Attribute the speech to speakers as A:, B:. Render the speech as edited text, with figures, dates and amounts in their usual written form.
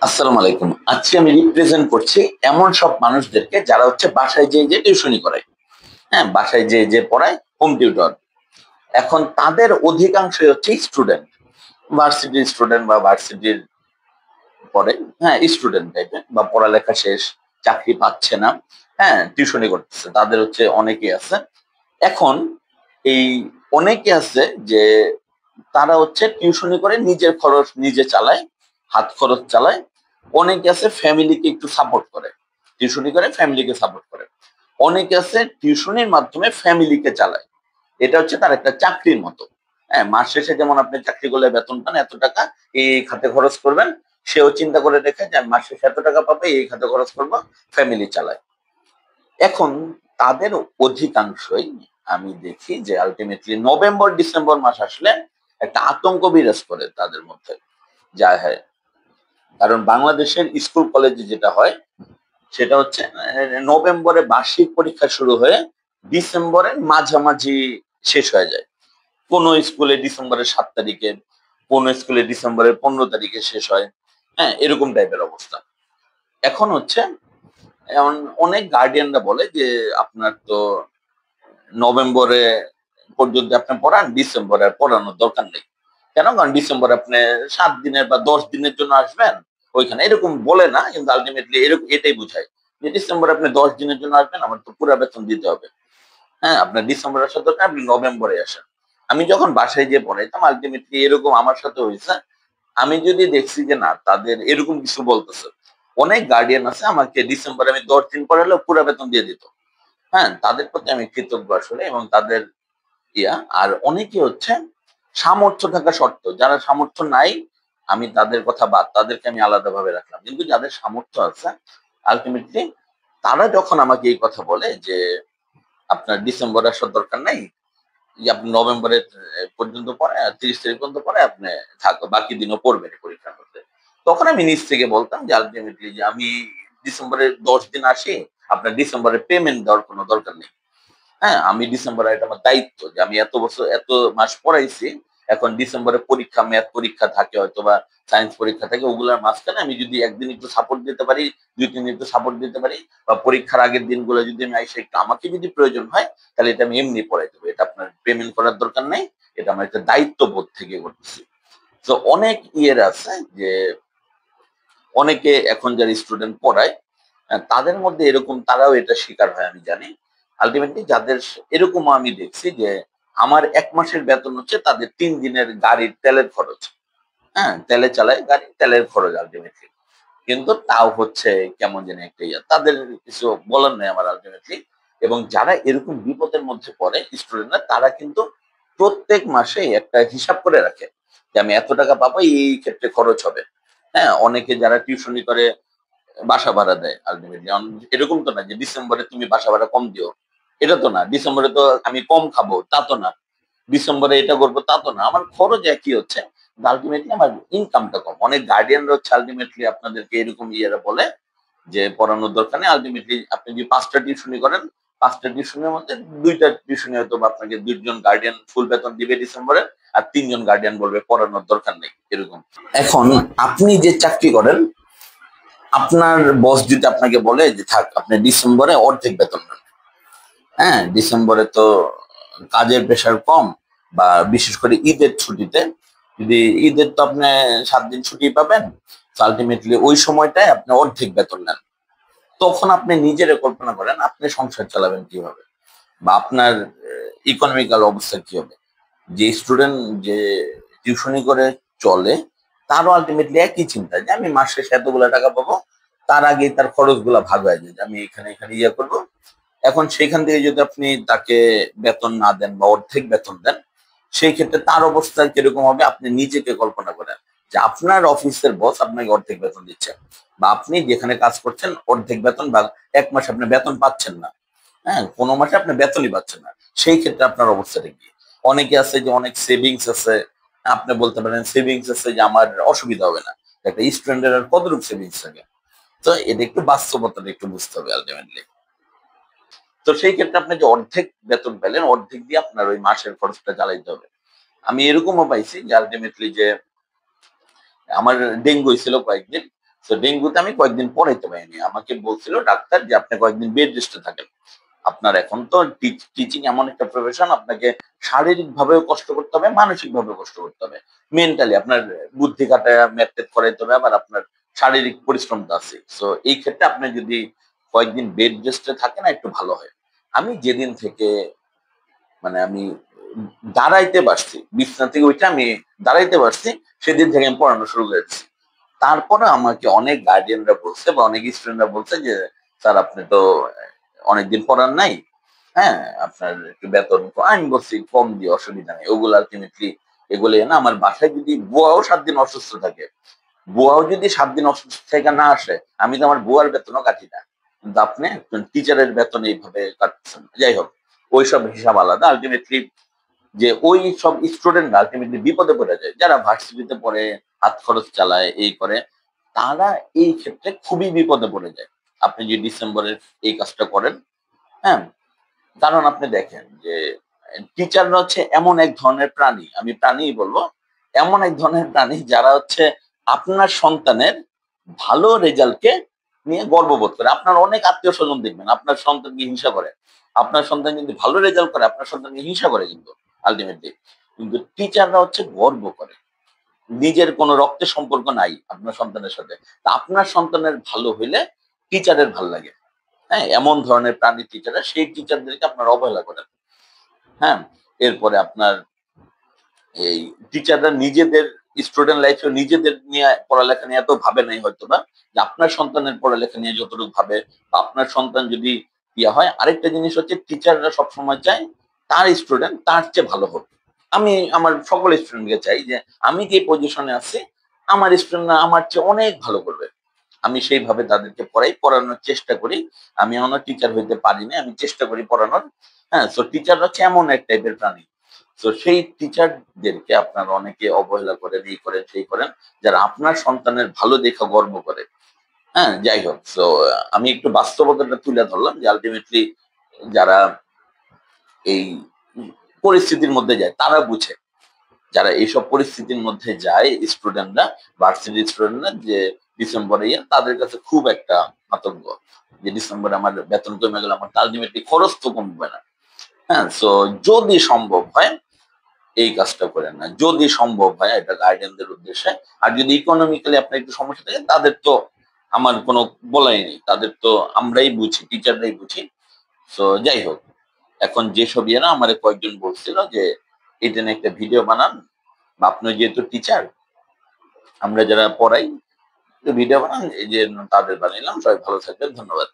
A: আসসালামু আলাইকুম। আজকে আমি রিপ্রেজেন্ট করছি এমন সব মানুষদেরকে যারা হচ্ছে বাসায় যেয়ে টিউশনি করায়। হ্যাঁ? বাসায় যেয়ে পড়ায় হোম টিউটর। এখন তাদের অধিকাংশই হচ্ছে স্টুডেন্ট। ভার্সিটির স্টুডেন্ট বা ভার্সিটির পড়ে, হ্যাঁ? স্টুডেন্ট টাইপের বা পড়ালেখা শেষ, চাকরি পাচ্ছে না, হ্যাঁ? টিউশনি করতেছে। তাদের হচ্ছে অনেকেই আছে। এখন এই অনেকে আছে যে তারা হচ্ছে টিউশনি করে নিজের খরচ নিজে চালায়, হাত খরচ চালায়। অনেকে আছে ফ্যামিলিকে একটু সাপোর্ট করে। টিউশনি করে ফ্যামিলিকে সাপোর্ট করে। অনেকে আছে টিউশনির মাধ্যমে ফ্যামিলিকে চালায়। এটা হচ্ছে তার একটা চাকরির মতো। হ্যাঁ? মাস শেষে যেমন আপনি চাকরি করলে বেতন পান এত টাকা এই খাতে খরচ করবেন। সেও চিন্তা করে রেখে যে আমি মাস শেষে এত টাকা পাবো এই খাতে খরচ করব, ফ্যামিলি চালায়। এখন তাদের অধিকাংশই আমি দেখি যে আল্টিমেটলি নভেম্বর ডিসেম্বর মাস আসলে একটা আতঙ্ক বিরাজ করে তাদের মধ্যে। যা হ্যাঁ, কারণ বাংলাদেশের স্কুল কলেজে যেটা হয় সেটা হচ্ছে নভেম্বরে বার্ষিক পরীক্ষা শুরু হয়ে ডিসেম্বরের মাঝামাঝি শেষ হয়ে যায়। কোন স্কুলে ডিসেম্বরের ৭ তারিখে, কোন স্কুলে ডিসেম্বরের ১৫ তারিখে শেষ হয়। হ্যাঁ, এরকম টাইপের অবস্থা। এখন হচ্ছে এমন অনেক গার্ডিয়ানরা বলে যে আপনার তো নভেম্বরে পর্যন্ত আপনি পড়ান, ডিসেম্বরে আর পড়ানোর দরকার নেই। কেন? কারণ ডিসেম্বরে আপনি ৭ দিনের বা ১০ দিনের জন্য আসবেন ওইখানে। এরকম বলে না কিন্তু আল্টিমেটলি এটাই বুঝায়। যে ডিসেম্বরে আপনি ১০ দিনের জন্য আসবেন, আমার তো পুরা বেতন দিতে হবে। হ্যাঁ? আপনার ডিসেম্বরে আসার দরকার, আপনি নভেম্বরে আসেন। আমি যখন বাসায় যেয়ে পড়াইতাম আল্টিমেটলি এরকম আমার সাথে হইছে। আমি যদি দেখছি যে না তাদের এরকম কিছু বলতেছে। অনেক গার্ডিয়ান আছে আমাকে ডিসেম্বরে আমি ১০ দিন পড়ালেও পুরা বেতন দিয়ে দিত। হ্যাঁ? তাদের প্রতি আমি কৃতজ্ঞ আসলে এবং তাদের আর অনেকে হচ্ছে সামর্থ্য থাকা সত্ত্বেও যারা সামর্থ্য নাই আমি তাদের কথা বাদ, তাদেরকে আমি আলাদাভাবে রাখলাম। কিন্তু যাদের সামর্থ্য আছে আল্টিমেটলি তারা যখন আমাকে এই কথা বলে যে, "আপনার ডিসেম্বরে আসার দরকার নাই। আপনি নভেম্বরের পর্যন্ত পড়ে ৩০ তারিখ পর্যন্ত পড়ে আপনি থাকো। বাকি দিনও পড়বেন পরীক্ষার মধ্যে।" তখন আমি নিজ থেকে বলতাম যে আল্টিমেটলি যে, "আমি ডিসেম্বরের ১০ দিন আসি, আপনার ডিসেম্বরের পেমেন্ট দেওয়ার কোনো দরকার নেই।" হ্যাঁ, আমি ডিসেম্বরে এটা আমার দায়িত্ব যে আমি এত বছর এত মাস পড়াইছি। এখন ডিসেম্বরে পরীক্ষা, ম্যাথ পরীক্ষা থাকে হয়তোবা সায়েন্স পরীক্ষা থাকে। ওগুলোর মাঝখানে আমি যদি একদিন একটু সাপোর্ট দিতে পারি, ২-৩ দিন একটু সাপোর্ট দিতে পারি বা পরীক্ষার আগের দিনগুলো যদি আমি আইসা একটু আমাকে যদি প্রয়োজন হয়, তাহলে এটা আমি এমনি পড়াই দেব। এটা আপনার পেমেন্ট করার দরকার নাই। এটা আমার একটা দায়িত্ববোধ থেকে করতেছি। তো অনেক ইয়ের আছে যে অনেকে এখন যারা স্টুডেন্ট পড়ায় তাদের মধ্যে এরকম তারাও এটা শিকার হয় আমি জানি। আল্টিমেটলি যাদের এরকমও আমি দেখছি যে আমার ১ মাসের বেতন হচ্ছে তাদের ৩ দিনের গাড়ির তেলের খরচ। হ্যাঁ? তেলে চালায় গাড়ি, তেলের খরচ আল্টিমেটলি। কিন্তু তাও হচ্ছে কেমন জানি একটা ইয়ে। তাদের কিছু বলার নাই আমার আল্টিমেটলি। এবং যারা এরকম বিপদের মধ্যে পড়ে স্টুডেন্টরা তারা কিন্তু প্রত্যেক মাসে একটা হিসাব করে রাখে। যে আমি এত টাকা পাবো এই ক্ষেত্রে খরচ হবে। হ্যাঁ? অনেকে যারা টিউশনি করে বাসা ভাড়া দেয় আল্টিমেটলি। এরকম তো না যে ডিসেম্বরে তুমি বাসা ভাড়া কম দিও। এটা তো না। ডিসেম্বরে তো আমি কম খাবো তা তো না। ডিসেম্বরে এটা করব তা তো না। আমার খরচ একই হচ্ছে। আল্টিমেটলি আমার ইনকামটা কম। অনেক গার্ডিয়ানরা হচ্ছে আল্টিমেটলি আপনাদেরকে এরকম ইয়েরা বলে যে পড়ানোর দরকার নেই। আল্টিমেটলি আপনি যদি ৫ টা টিউশনি করেন, ৫ টা টিউশনের মধ্যে ২ টা টিউশনি হয়তোবা আপনাকে ২ জন গার্ডিয়ান ফুল বেতন দিবে ডিসেম্বরে। আর ৩ জন গার্ডিয়ান বলবে পড়ানোর দরকার নেই। এরকম। এখন আপনি যে চাকরি করেন আপনার বস যদি আপনাকে বলে যে থাক আপনি ডিসেম্বরে অর্ধেক বেতন নেন। হ্যাঁ? ডিসেম্বরে তো কাজের প্রেশার কম বা বিশেষ করে ঈদের ছুটিতে যদি ঈদের তো আপনি ৭ দিন ছুটি পাবেন। তো আল্টিমেটলি ওই সময়টায় আপনি অর্ধেক বেতন নেন। তখন আপনি নিজেরে কল্পনা করেন আপনি সংসার চালাবেন কিভাবে? বা আপনার ইকোনমিক্যাল অবস্থা কি হবে? যে স্টুডেন্ট যে টিউশনি করে চলে তারও আল্টিমেটলি একই চিন্তা যে আমি মাস শেষে এতগুলা টাকা পাবো। তার আগেই তার খরচগুলা ভাগ হয়ে যায় যে আমি এখানে ইয়ে করব। এখন সেখান থেকে যদি আপনি তাকে বেতন না দেন বা অর্ধেক বেতন দেন, সেই ক্ষেত্রে তার অবস্থা কিরকম হবে আপনি নিজেকে কল্পনা করেন। যে আপনার অফিসের বস আপনাকে অর্ধেক বেতন দিচ্ছে। বা আপনি যেখানে কাজ করছেন অর্ধেক বেতন বা ১ মাস আপনি বেতন পাচ্ছেন না। হ্যাঁ? কোন মাসে আপনি বেতনই পাচ্ছেন না। সেই ক্ষেত্রে আপনার অবস্থাটা কি? অনেকে আছে যে অনেক সেভিংস আছে। আপনি বলতে পারেন সেভিংস আছে যে আমার অসুবিধা হবে না। একটা স্টুডেন্টের আর কতটুকু সেভিংস থাকে? তো এটা একটু বাস্তবতাটা একটু বুঝতে হবে আল্টিমেটলি। তো সেই ক্ষেত্রে আপনি যে অর্ধেক বেতন পেলেন, অর্ধেক দিয়ে আপনার ওই মাসের খরচটা চালাইতে হবে। আমি এরকমও পাইছি যে আল্টিমেটলি যে আমার ডেঙ্গু হইছিল কয়েকদিন। তো ডেঙ্গুতে আমি কয়েকদিন পড়াইতে পারিনি, আমাকে বলছিল ডাক্তার যে আপনি কয়েকদিন বেড রেস্টে থাকেন। আপনার এখন তো টিচিং এমন একটা প্রফেশন, আপনাকে শারীরিক ভাবেও কষ্ট করতে হবে, মানসিক ভাবেও কষ্ট করতে হবে, মেন্টালি আপনার বুদ্ধি কাটায় ম্যাথ করাইতে হবে, আবার আপনার শারীরিক পরিশ্রমটা আছে। তো এই ক্ষেত্রে আপনি যদি কয়েকদিন বেড রেস্টে থাকেন একটু ভালো হয়। আমি যেদিন থেকে মানে আমি দাঁড়াইতে পারছি, বিছানা থেকে উঠে আমি দাঁড়াইতে পারছি, সেদিন থেকে আমি পড়ানো শুরু করেছি। তারপরে আমাকে অনেক গার্ডিয়ানরা বলছে বা অনেক স্টুডেন্টরা বলছে যে স্যার আপনি তো অনেকদিন পড়ান নাই, হ্যাঁ আপনার একটু বেতন আমি বলছি কম দিয়ে অসুবিধা নেই, ওগুলো আলটিমেটলি এগুলো না। আমার বাসায় যদি বুয়াও 7 দিন অসুস্থ থাকে, বুয়াও যদি 7 দিন অসুস্থ থেকে না আসে, আমি তো আমার বুয়ার বেতনও কাটি না, কিন্তু আপনি একজন টিচারের বেতন এইভাবে কাটছেন। যাই হোক, ওইসব হিসাব আলাদা। আলটিমেটলি যে ওই সব স্টুডেন্ট আলটিমেটলি বিপদে পড়ে যায়, যারা ভার্সিটিতে পড়ে, হাত খরচ চালায়, এই করে, তারা এই ক্ষেত্রে খুবই বিপদে পড়ে যায়। আপনি যে ডিসেম্বরের এই কাজটা করেন, হ্যাঁ, কারণ আপনি দেখেন যে টিচাররা হচ্ছে এমন এক ধরনের প্রাণী, আমি প্রাণীই বলবো, এমন এক ধরনের প্রাণী যারা হচ্ছে আপনার সন্তানের ভালো রেজাল্টকে নিয়ে গর্ববোধ করে। আপনার অনেক আত্মীয় স্বজন দেখবেন আপনার সন্তানকে হিংসা করে, আপনার সন্তান যদি ভালো রেজাল্ট করে আপনার সন্তানকে হিংসা করে, কিন্তু আলটিমেটলি কিন্তু টিচাররা হচ্ছে গর্ব করে। নিজের কোনো রক্তের সম্পর্ক নাই আপনার সন্তানের সাথে, তা আপনার সন্তানের ভালো হইলে টিচারের ভাল লাগে। হ্যাঁ, এমন ধরনের প্রাণী টিচাররা, সেই টিচারদেরকে আপনার অবহেলা করেন। হ্যাঁ, এরপরে আপনার এই টিচাররা নিজেদের স্টুডেন্ট লাইফে নিজেদের নিয়ে পড়ালেখা নিয়ে এত ভাবে নাই হয়তো বা, যে আপনার সন্তানের পড়ালেখা নিয়ে যতটুকু ভাবে, বা আপনার সন্তান যদি ইয়া হয়। আরেকটা জিনিস হচ্ছে টিচাররা সবসময় চায় তার স্টুডেন্ট তার চেয়ে ভালো হোক। আমি আমার সকল স্টুডেন্টকে চাই যে আমি যে পজিশনে আছি আমার স্টুডেন্টরা আমার চেয়ে অনেক ভালো করবে। আমি সেইভাবে তাদেরকে পড়াই, পড়ানোর চেষ্টা করি। আমি এমনও টিচার হইতে পারি না, আমি চেষ্টা করি পড়ানোর। হ্যাঁ, সো টিচার হচ্ছে এমন এক টাইপের প্রাণী। তো সেই টিচারদেরকে আপনারা অনেকে অবহেলা করেন, এই করেন, সেই করেন, যারা আপনার সন্তানের ভালো দেখা গর্ব করে। হ্যাঁ, যাই হোক। সো আমি একটু বাস্তবতাটা তুলে ধরলাম যে আলটিমেটলি যারা এই পরিস্থিতির মধ্যে যায় তারা বুঝে। যারা এইসব পরিস্থিতির মধ্যে যায় স্টুডেন্টরা, ভার্সিটির স্টুডেন্টরা, যে ডিসেম্বরে তাদের কাছে খুব একটা আতঙ্ক যে ডিসেম্বরে আমার বেতন কমে গেল, আমার আলটিমেটলি খরচ তো কমবে না। হ্যাঁ, সো যদি সম্ভব হয় এই কাজটা করেন না, যদি সম্ভব হয়, এটা গার্ডিয়ানদের উদ্দেশ্যে। আর যদি ইকোনমিক্যালি আপনার একটু সমস্যা থাকে তাদের তো আমার কোনো বলাই নেই, তাদের তো আমরাই বুঝি, টিচাররাই বুঝি। তো যাই হোক, এখন যেসব ইয়েরা আমার কয়েকজন বলছিল যে এটা নিয়ে একটা ভিডিও বানান, বা আপনি যেহেতু টিচার, আমরা যারা পড়াই ভিডিও বানান, এই যে তাদের বানাইলাম। সবাই ভালো থাকবেন, ধন্যবাদ।